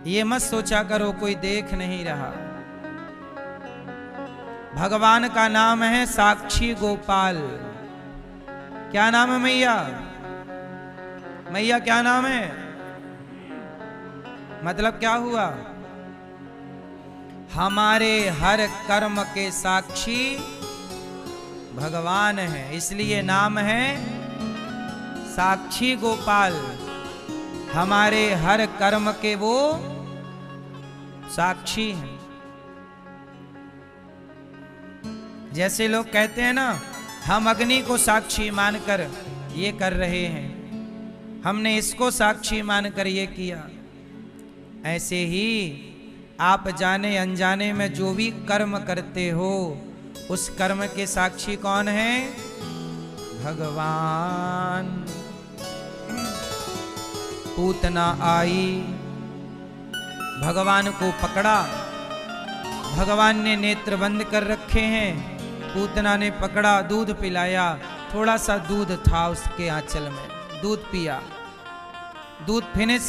ये मत सोचा करो कोई देख नहीं रहा। भगवान का नाम है साक्षी गोपाल। क्या नाम है मैया? मैया क्या नाम है? मतलब क्या हुआ? हमारे हर कर्म के साक्षी भगवान है, इसलिए नाम है साक्षी गोपाल। हमारे हर कर्म के वो साक्षी हैं। जैसे लोग कहते हैं ना, हम अग्नि को साक्षी मानकर ये कर रहे हैं, हमने इसको साक्षी मानकर ये किया। ऐसे ही आप जाने अनजाने में जो भी कर्म करते हो, उस कर्म के साक्षी कौन है? भगवान। पूतना आई, भगवान को पकड़ा। भगवान ने नेत्र बंद कर रखे हैं, पूतना ने पकड़ा, दूध पिलाया। थोड़ा सा दूध था उसके आंचल में, दूध पिया, दूध फिनिश।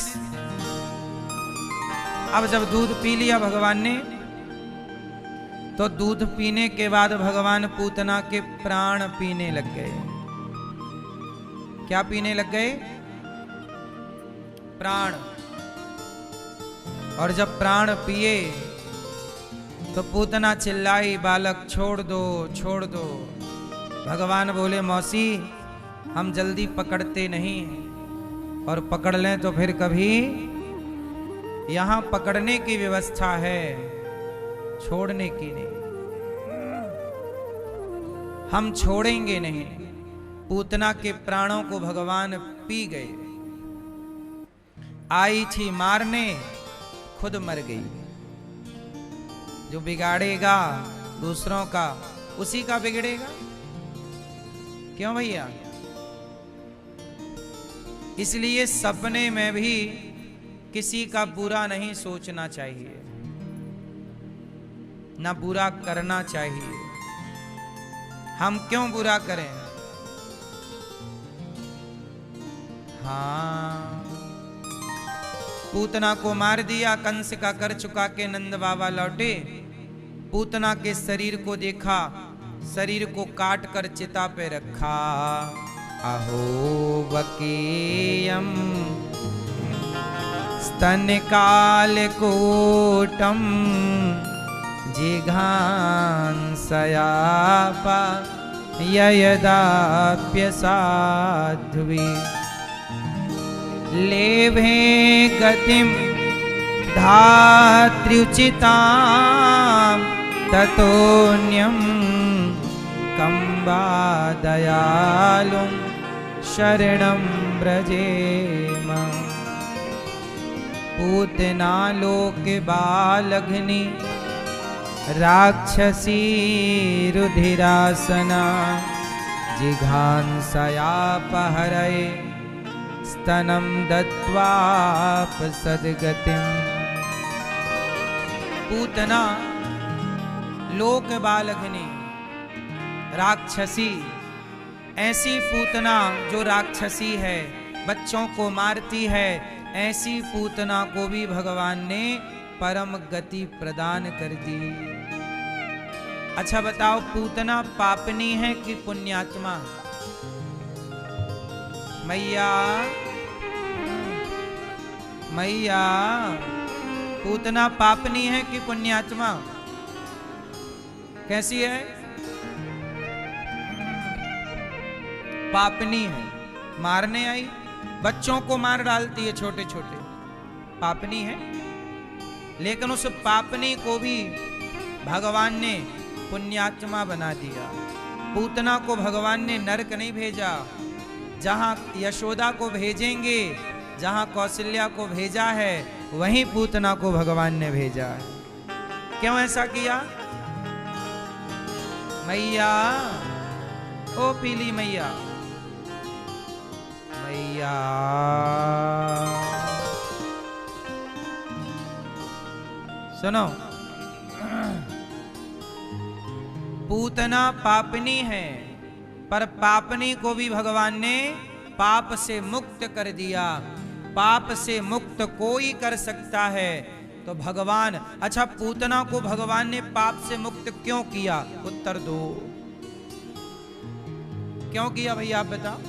अब जब दूध पी लिया भगवान ने, तो दूध पीने के बाद भगवान पूतना के प्राण पीने लग गए। क्या पीने लग गए? प्राण। और जब प्राण पिए तो पूतना चिल्लाई, बालक छोड़ दो, छोड़ दो। भगवान बोले, मौसी हम जल्दी पकड़ते नहीं, और पकड़ लें तो फिर कभी यहां पकड़ने की व्यवस्था है, छोड़ने की नहीं। हम छोड़ेंगे नहीं। पूतना के प्राणों को भगवान पी गए। आई थी मारने, खुद मर गई। जो बिगाड़ेगा दूसरों का, उसी का बिगड़ेगा। क्यों भैया? इसलिए सपने में भी किसी का बुरा नहीं सोचना चाहिए, ना बुरा करना चाहिए। हम क्यों बुरा करें? हाँ, पूतना को मार दिया, कंस का कर चुका के नंद बाबा लौटे। पूतना के शरीर को देखा, शरीर को काट कर चिता पे रखा। अहो वकीयम स्तन काल कोटम जिघांसयापा ययदाप्य साध्वी लेभे गतिम धात्र्युचितां ततोऽन्यं कंबा दयालुं शरणं व्रजेम। पूतना लोक बालघ्नि राक्षसी रुधिरासना जिघांसयापहरये स्तनं दत्वाप सद्गतिम्। पूतना लोक बालघ्नि राक्षसी, ऐसी पूतना जो राक्षसी है, बच्चों को मारती है, ऐसी पूतना को भी भगवान ने परम गति प्रदान कर दी। अच्छा बताओ, पूतना पापनी है कि पुण्यात्मा? मैया, मैया, पूतना पापनी है कि पुण्यात्मा? कैसी है? पापनी है। मारने आई, बच्चों को मार डालती है छोटे छोटे, पापनी है। लेकिन उस पापनी को भी भगवान ने पुण्यात्मा बना दिया। पूतना को भगवान ने नरक नहीं भेजा। जहां यशोदा को भेजेंगे, जहां कौशल्या को भेजा है, वहीं पूतना को भगवान ने भेजा है। क्यों ऐसा किया? मैया, ओ पीली मैया, मैया सुनो, पूतना पापनी है, पर पापनी को भी भगवान ने पाप से मुक्त कर दिया। पाप से मुक्त कोई कर सकता है। तो भगवान, अच्छा पूतना को भगवान ने पाप से मुक्त क्यों किया? उत्तर दो, क्यों किया भैया, आप बताओ।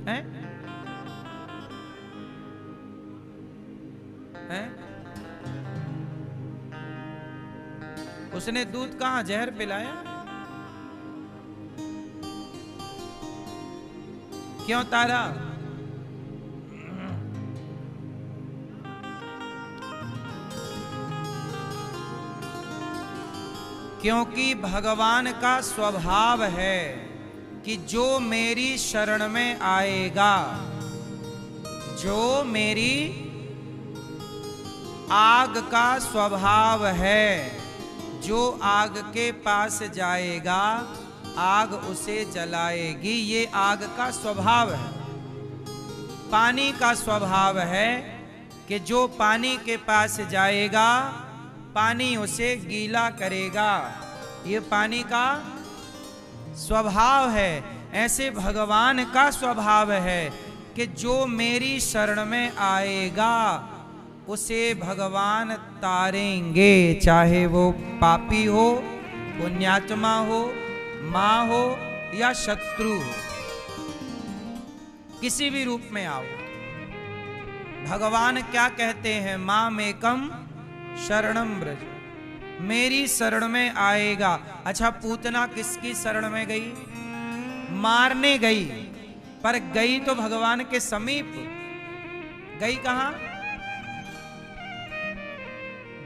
हैं? हैं? उसने दूध कहां, जहर पिलाया? क्यों तारा? क्योंकि भगवान का स्वभाव है कि जो मेरी शरण में आएगा, जो मेरी आग का स्वभाव है, जो आग के पास जाएगा आग उसे जलाएगी, ये आग का स्वभाव है। पानी का स्वभाव है कि जो पानी के पास जाएगा पानी उसे गीला करेगा, ये पानी का स्वभाव है। ऐसे भगवान का स्वभाव है कि जो मेरी शरण में आएगा उसे भगवान तारेंगे, चाहे वो पापी हो, पुण्यात्मा हो, मां हो या शत्रु हो, किसी भी रूप में आओ। भगवान क्या कहते हैं? मामेकम शरणम व्रज, मेरी शरण में आएगा। अच्छा पूतना किसकी शरण में गई? मारने गई, पर गई तो भगवान के समीप। गई कहां?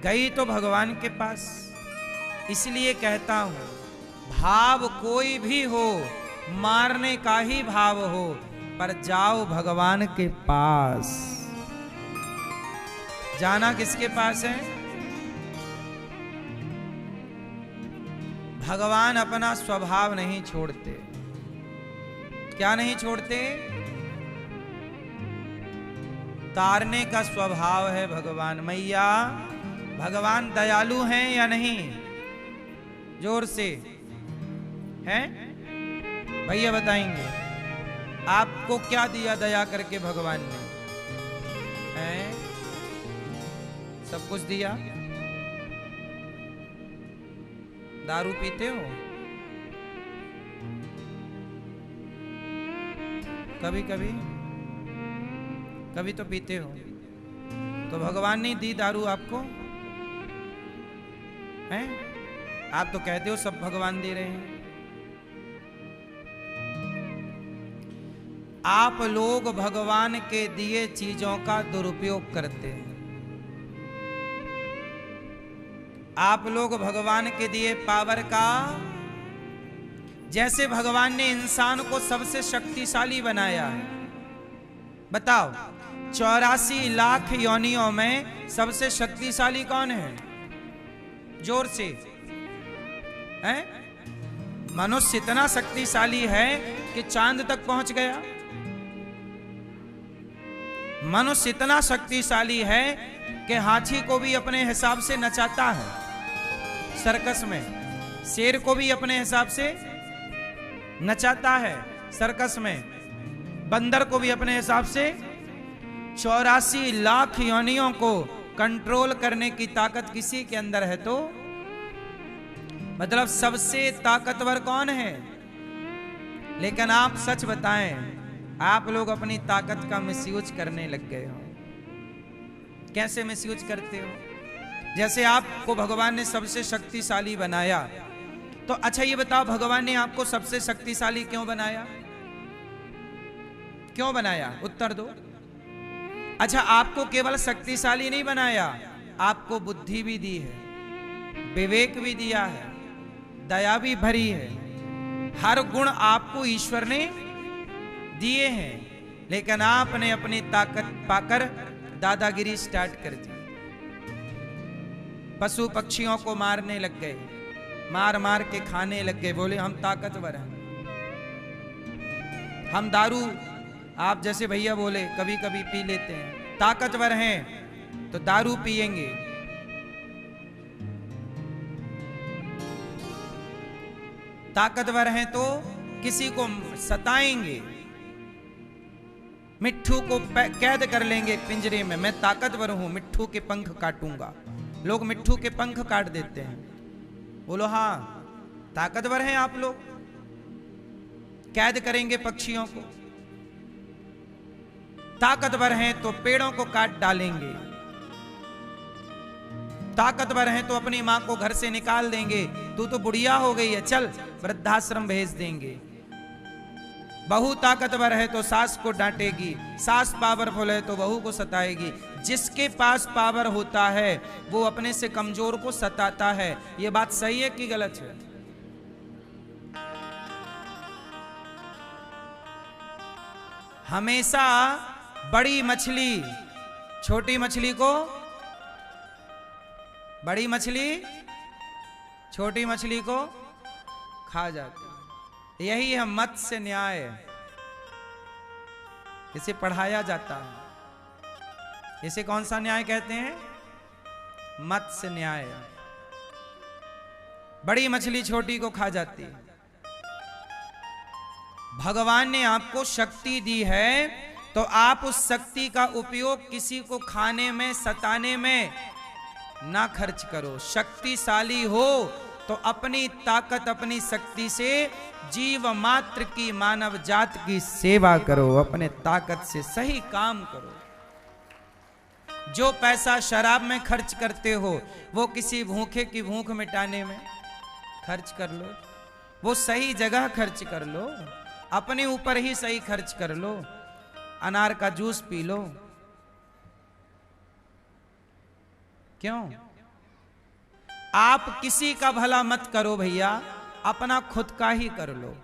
गई तो भगवान के पास। इसलिए कहता हूं, भाव कोई भी हो, मारने का ही भाव हो, पर जाओ भगवान के पास। जाना किसके पास है? भगवान अपना स्वभाव नहीं छोड़ते। क्या नहीं छोड़ते? तारने का स्वभाव है भगवान। मैया, भगवान दयालु हैं या नहीं? जोर से हैं? भैया बताएंगे आपको क्या दिया दया करके भगवान ने? हैं? सब कुछ दिया। दारू पीते हो? कभी कभी कभी तो पीते हो। तो भगवान ने दी दारू आपको? हैं? आप तो कहते हो सब भगवान दे रहे हैं। आप लोग भगवान के दिए चीजों का दुरुपयोग करते हैं। आप लोग भगवान के दिए पावर का, जैसे भगवान ने इंसान को सबसे शक्तिशाली बनाया है। बताओ 84 लाख योनियों में सबसे शक्तिशाली कौन है? जोर से हैं? मनुष्य इतना शक्तिशाली है कि चांद तक पहुंच गया। मनुष्य इतना शक्तिशाली है कि हाथी को भी अपने हिसाब से नचाता है सर्कस में, शेर को भी अपने हिसाब से नचाता है सर्कस में, बंदर को भी अपने हिसाब से। 84 लाख योनियों को कंट्रोल करने की ताकत किसी के अंदर है तो मतलब सबसे ताकतवर कौन है? लेकिन आप सच बताएं, आप लोग अपनी ताकत का मिसयूज करने लग गए हो। कैसे मिसयूज करते हो? जैसे आपको भगवान ने सबसे शक्तिशाली बनाया, तो अच्छा ये बताओ भगवान ने आपको सबसे शक्तिशाली क्यों बनाया? क्यों बनाया? उत्तर दो। अच्छा आपको केवल शक्तिशाली नहीं बनाया, आपको बुद्धि भी दी है, विवेक भी दिया है, दया भी भरी है। हर गुण आपको ईश्वर ने दिए हैं, लेकिन आपने अपनी ताकत पाकर दादागिरी स्टार्ट कर दी। पशु पक्षियों को मारने लग गए, मार मार के खाने लग गए। बोले हम ताकतवर हैं, हम दारू, आप जैसे भैया बोले कभी कभी पी लेते हैं, ताकतवर हैं तो दारू पिएंगे। ताकतवर हैं तो किसी को सताएंगे, मिट्ठू को कैद कर लेंगे पिंजरे में, मैं ताकतवर हूं, मिट्ठू के पंख काटूंगा। लोग मिट्ठू के पंख काट देते हैं। बोलो हाँ, ताकतवर हैं आप लोग, कैद करेंगे पक्षियों को। ताकतवर हैं तो पेड़ों को काट डालेंगे, ताकतवर हैं तो अपनी मां को घर से निकाल देंगे, तू तो बुढ़िया हो गई है, चल वृद्धाश्रम भेज देंगे। बहू ताकतवर है तो सास को डांटेगी, सास पावरफुल है तो बहू को सताएगी। जिसके पास पावर होता है वो अपने से कमजोर को सताता है। ये बात सही है कि गलत है? हमेशा बड़ी मछली छोटी मछली को, बड़ी मछली छोटी मछली को खा जाती है। यही है मत्स्य न्याय, इसे पढ़ाया जाता है। इसे कौन सा न्याय कहते हैं? मत्स्य न्याय। बड़ी मछली छोटी को खा जाती है। भगवान ने आपको शक्ति दी है तो आप उस शक्ति का उपयोग किसी को खाने में, सताने में ना खर्च करो। शक्तिशाली हो तो अपनी ताकत, अपनी शक्ति से जीव मात्र की, मानव जात की सेवा करो। अपने ताकत से सही काम करो। जो पैसा शराब में खर्च करते हो वो किसी भूखे की भूख मिटाने में खर्च कर लो, वो सही जगह खर्च कर लो, अपने ऊपर ही सही खर्च कर लो। अनार का जूस पी लो। क्यों? आप किसी का भला मत करो भैया, अपना खुद का ही कर लो।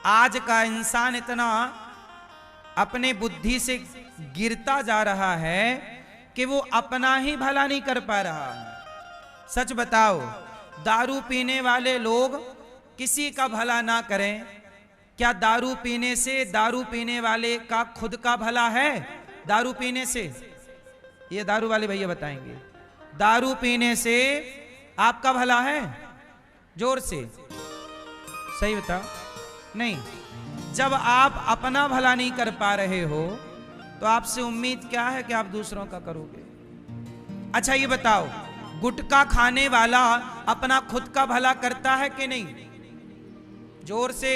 आज का इंसान इतना अपने बुद्धि से गिरता जा रहा है कि वो अपना ही भला नहीं कर पा रहा है। सच बताओ, दारू पीने वाले लोग किसी का भला ना करें, क्या दारू पीने से दारू पीने वाले का खुद का भला है? दारू पीने से, ये दारू वाले भैया बताएंगे, दारू पीने से आपका भला है? जोर से सही बताओ। नहीं। जब आप अपना भला नहीं कर पा रहे हो तो आपसे उम्मीद क्या है कि आप दूसरों का करोगे? अच्छा ये बताओ, गुटखा खाने वाला अपना खुद का भला करता है कि नहीं? जोर से,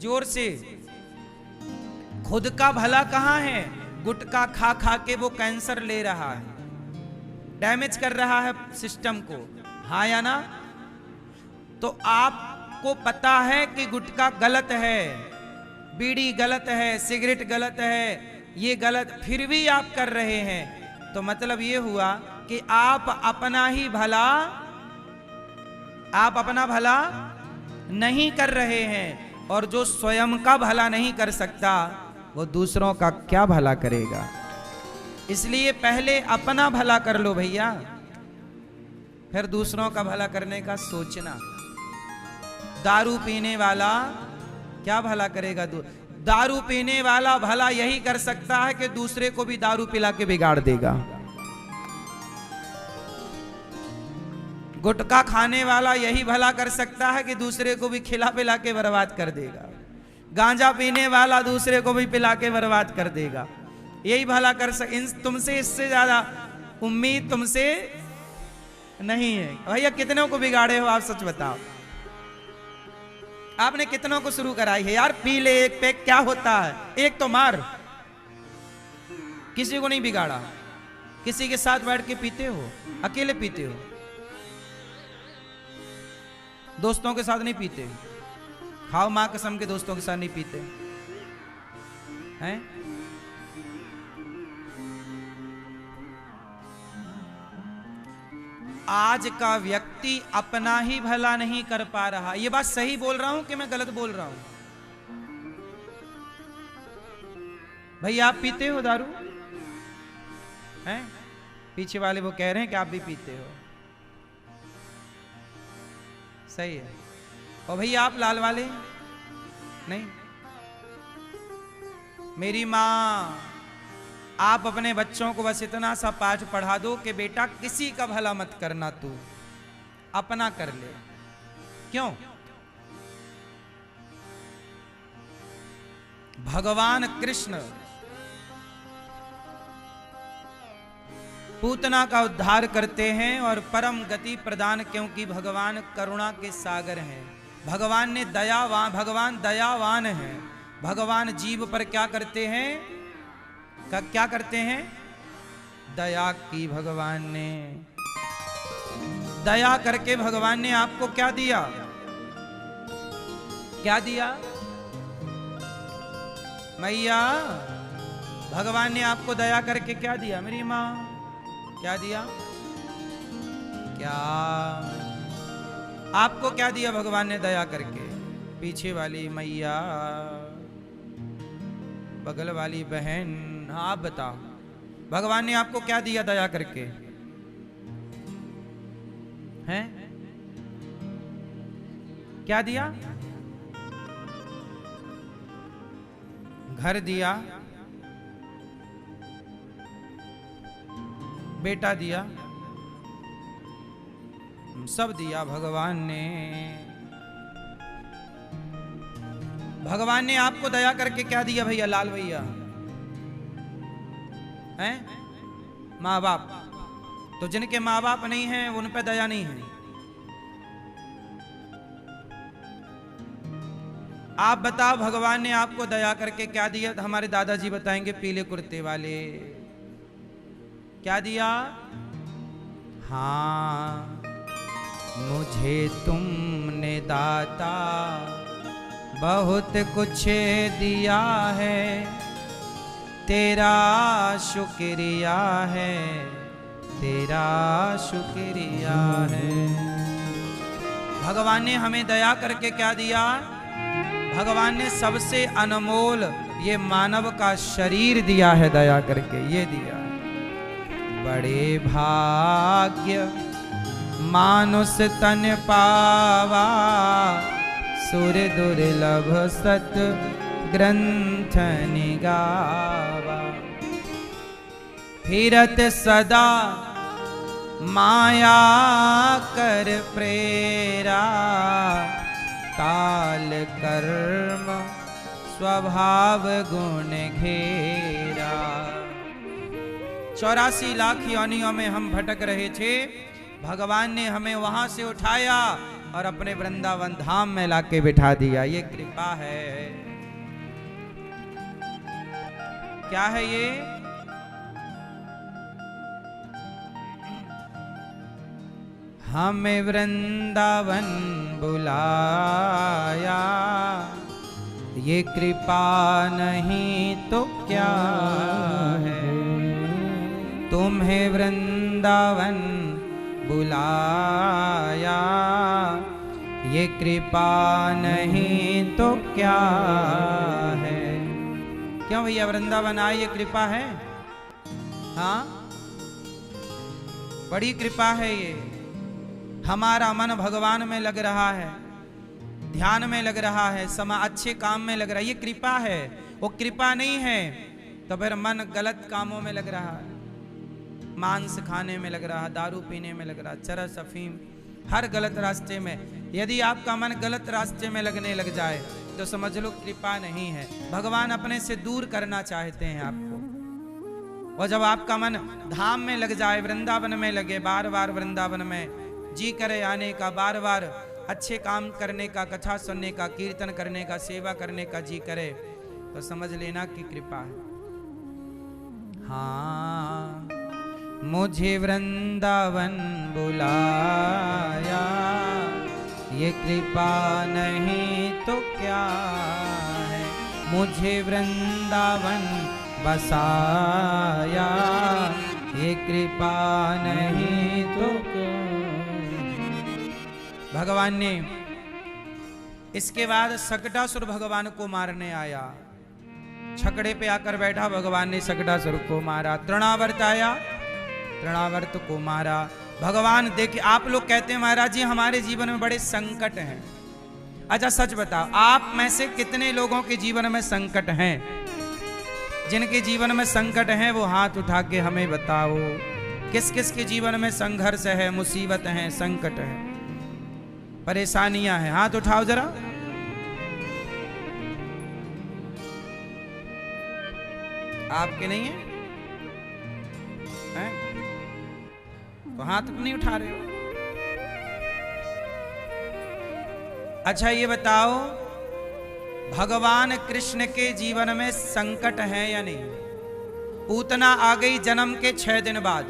जोर से। खुद का भला कहां है? गुटखा खा खा के वो कैंसर ले रहा है, डैमेज कर रहा है सिस्टम को, हाँ या ना? तो आपको पता है कि गुटखा गलत है, बीड़ी गलत है, सिगरेट गलत है, ये गलत, फिर भी आप कर रहे हैं, तो मतलब ये हुआ कि आप अपना ही भला, आप अपना भला नहीं कर रहे हैं। और जो स्वयं का भला नहीं कर सकता वो दूसरों का क्या भला करेगा? इसलिए पहले अपना भला कर लो भैया, फिर दूसरों का भला करने का सोचना। दारू पीने वाला क्या भला करेगा? दारू पीने वाला भला यही कर सकता है कि दूसरे को भी दारू पिला के बिगाड़ देगा। गुटखा खाने वाला यही भला कर सकता है कि दूसरे को भी खिला पिला के बर्बाद कर देगा। गांजा पीने वाला दूसरे को भी पिला के बर्बाद कर देगा। यही भला कर तुमसे इससे ज्यादा उम्मीद तुमसे नहीं है। भैया कितनों को बिगाड़े हो आप? सच बताओ, आपने कितनों को शुरू कराई है? यार पी ले एक पैक, क्या होता है, एक तो मार। किसी को नहीं बिगाड़ा। किसी के साथ बैठ के पीते हो? अकेले पीते हो? दोस्तों के साथ नहीं पीते? खाओ मां कसम के, दोस्तों के साथ नहीं पीते हैं? आज का व्यक्ति अपना ही भला नहीं कर पा रहा। ये बात सही बोल रहा हूं कि मैं गलत बोल रहा हूं? भैया आप पीते हो दारू? हैं? पीछे वाले वो कह रहे हैं कि आप भी पीते हो। सही है। और भैया आप लाल वाले नहीं? मेरी माँ, आप अपने बच्चों को बस इतना सा पाठ पढ़ा दो कि बेटा किसी का भला मत करना, तू अपना कर ले। क्यों? भगवान कृष्ण पूतना का उद्धार करते हैं और परम गति प्रदान, क्योंकि भगवान करुणा के सागर हैं। भगवान दयावान है। भगवान जीव पर क्या करते हैं? क्या करते हैं? दया की। भगवान ने दया करके भगवान ने आपको क्या दिया? क्या दिया? मैया, भगवान ने आपको दया करके क्या दिया? मेरी माँ, क्या दिया? क्या आपको क्या दिया भगवान ने दया करके? पीछे वाली मैया, बगल वाली बहन, आप बताओ, भगवान ने आपको क्या दिया दया करके? हैं? क्या दिया? घर दिया, बेटा दिया, सब दिया भगवान ने। भगवान ने आपको दया करके क्या दिया भैया? लाल भैया, हैं? माँ बाप। तो जिनके माँ बाप नहीं हैं उन पे दया नहीं है। आप बताओ, भगवान ने आपको दया करके क्या दिया? हमारे दादाजी बताएंगे, पीले कुर्ते वाले। क्या दिया? हाँ, मुझे तुमने दाता बहुत कुछ दिया है, तेरा शुक्रिया है, तेरा शुक्रिया है। भगवान ने हमें दया करके क्या दिया? भगवान ने सबसे अनमोल ये मानव का शरीर दिया है, दया करके ये दिया। बड़े भाग्य मानुष तन पावा, सुर दुर्लभ सत ग्रंथ निगावा। फिरत सदा माया कर प्रेरा, काल कर्म स्वभाव गुण घेरा। 84 लाख योनियों में हम भटक रहे थे, भगवान ने हमें वहां से उठाया और अपने वृंदावन धाम में लाके बिठा दिया। ये कृपा है। क्या है ये? हमें वृंदावन बुलाया, ये कृपा नहीं तो क्या है? तुम्हें वृंदावन बुलाया, ये कृपा नहीं तो क्या है? क्यों भैया, वृंदावन आए ये कृपा है? हाँ, बड़ी कृपा है ये। हमारा मन भगवान में लग रहा है, ध्यान में लग रहा है, अच्छे काम में लग रहा है, ये कृपा है। वो कृपा नहीं है तो फिर मन गलत कामों में लग रहा है, मांस खाने में लग रहा, दारू पीने में लग रहा, चरस अफीम, हर गलत रास्ते में। यदि आपका मन गलत रास्ते में लगने लग जाए तो समझ लो कृपा नहीं है। भगवान अपने से दूर करना चाहते हैं आपको। और जब आपका मन धाम में लग जाए, वृंदावन में लगे, बार बार वृंदावन में जी करे आने का, बार बार अच्छे काम करने का, कथा सुनने का, कीर्तन करने का, सेवा करने का जी करे, तो समझ लेना कि कृपा है। हाँ, मुझे वृंदावन बुलाया, ये कृपा नहीं तो क्या है? मुझे वृंदावन बसाया, ये कृपा नहीं तो क्या? भगवान ने इसके बाद सकटासुर भगवान को मारने आया। छकड़े पे आकर बैठा, भगवान ने सकटासुर को मारा। तृणावर्त आया, तृणावर्त को मारा। भगवान देखिए, आप लोग कहते हैं महाराज जी हमारे जीवन में बड़े संकट हैं। अच्छा सच बताओ, आप में से कितने लोगों के जीवन में संकट हैं? जिनके जीवन में संकट हैं वो हाथ उठा के हमें बताओ। किस किस के जीवन में संघर्ष है, मुसीबत है, संकट है, परेशानियां हैं? हाथ उठाओ जरा। आपके नहीं है, हैं? तो हाथ नहीं उठा रहे हो। अच्छा ये बताओ, भगवान कृष्ण के जीवन में संकट है या नहीं? पूतना आ गई जन्म के 6 दिन बाद,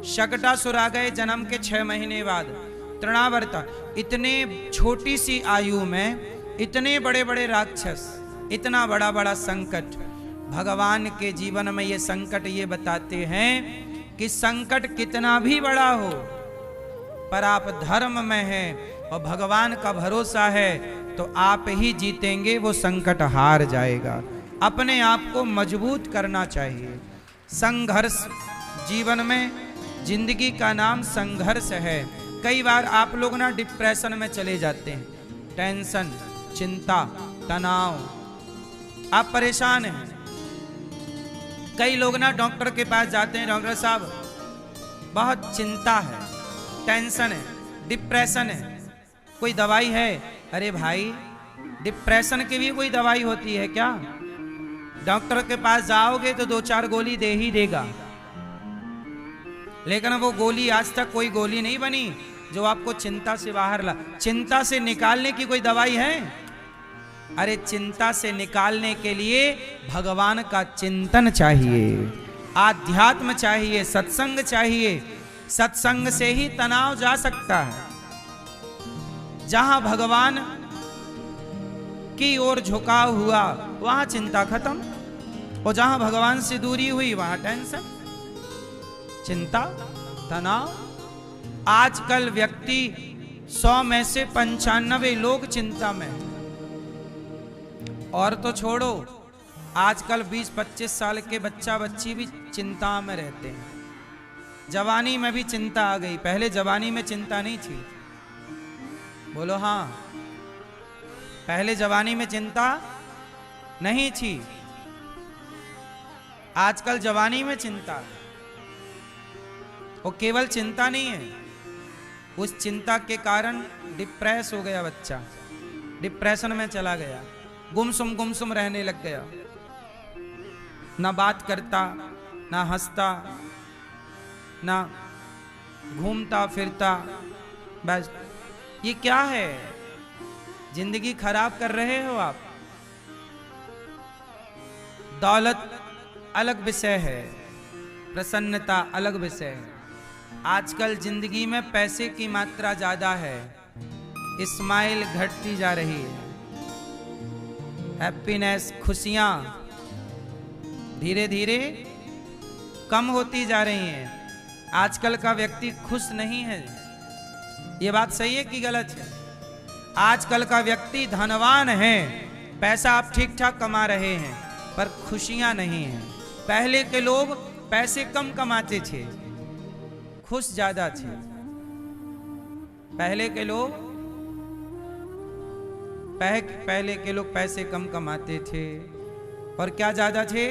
शकटासुर आ गए जन्म के 6 महीने बाद, तृणावर्त, इतने छोटी सी आयु में इतने बड़े बड़े राक्षस, इतना बड़ा बड़ा संकट। भगवान के जीवन में ये संकट ये बताते हैं कि संकट कितना भी बड़ा हो, पर आप धर्म में हैं और भगवान का भरोसा है तो आप ही जीतेंगे, वो संकट हार जाएगा। अपने आप को मजबूत करना चाहिए। संघर्ष, जीवन में जिंदगी का नाम संघर्ष है। कई बार आप लोग ना डिप्रेशन में चले जाते हैं, टेंशन, चिंता, तनाव, आप परेशान हैं। कई लोग ना डॉक्टर के पास जाते हैं, डॉक्टर साहब बहुत चिंता है, टेंशन है, डिप्रेशन है, कोई दवाई है? अरे भाई, डिप्रेशन की भी कोई दवाई होती है क्या? डॉक्टर के पास जाओगे तो 2-4 गोली दे ही देगा, लेकिन वो गोली आज तक कोई गोली नहीं बनी जो आपको चिंता से बाहर ला। चिंता से निकालने की कोई दवाई है? अरे चिंता से निकालने के लिए भगवान का चिंतन चाहिए, आध्यात्म चाहिए, सत्संग चाहिए। सत्संग से ही तनाव जा सकता है। जहां भगवान की ओर झुकाव हुआ वहां चिंता खत्म, और जहां भगवान से दूरी हुई वहां टेंशन, चिंता, तनाव। आजकल व्यक्ति 100 में से 95 लोग चिंता में। और तो छोड़ो, आजकल 20-25 साल के बच्चा बच्ची भी चिंता में रहते हैं। जवानी में भी चिंता आ गई, पहले जवानी में चिंता नहीं थी। बोलो हाँ, पहले जवानी में चिंता नहीं थी, आजकल जवानी में चिंता। और केवल चिंता नहीं है, उस चिंता के कारण डिप्रेस हो गया बच्चा, डिप्रेशन में चला गया, गुमसुम रहने लग गया, ना बात करता, ना हंसता, ना घूमता फिरता। बस ये क्या है? जिंदगी खराब कर रहे हो आप। दौलत अलग विषय है, प्रसन्नता अलग विषय है। आजकल जिंदगी में पैसे की मात्रा ज्यादा है, स्माइल घटती जा रही है, हैप्पीनेस, खुशियां धीरे धीरे कम होती जा रही हैं। आजकल का व्यक्ति खुश नहीं है। ये बात सही है कि गलत है? आजकल का व्यक्ति धनवान है, पैसा आप ठीक ठाक कमा रहे हैं, पर खुशियां नहीं हैं। पहले के लोग पैसे कम कमाते थे, खुश ज्यादा थे। पहले के लोग पैसे कम कमाते थे और क्या ज्यादा थे?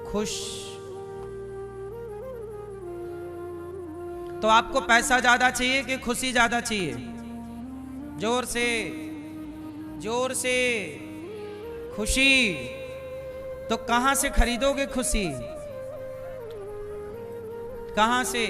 खुश। तो आपको पैसा ज्यादा चाहिए कि खुशी ज्यादा चाहिए? जोर से खुशी। तो कहां से खरीदोगे खुशी? कहां से?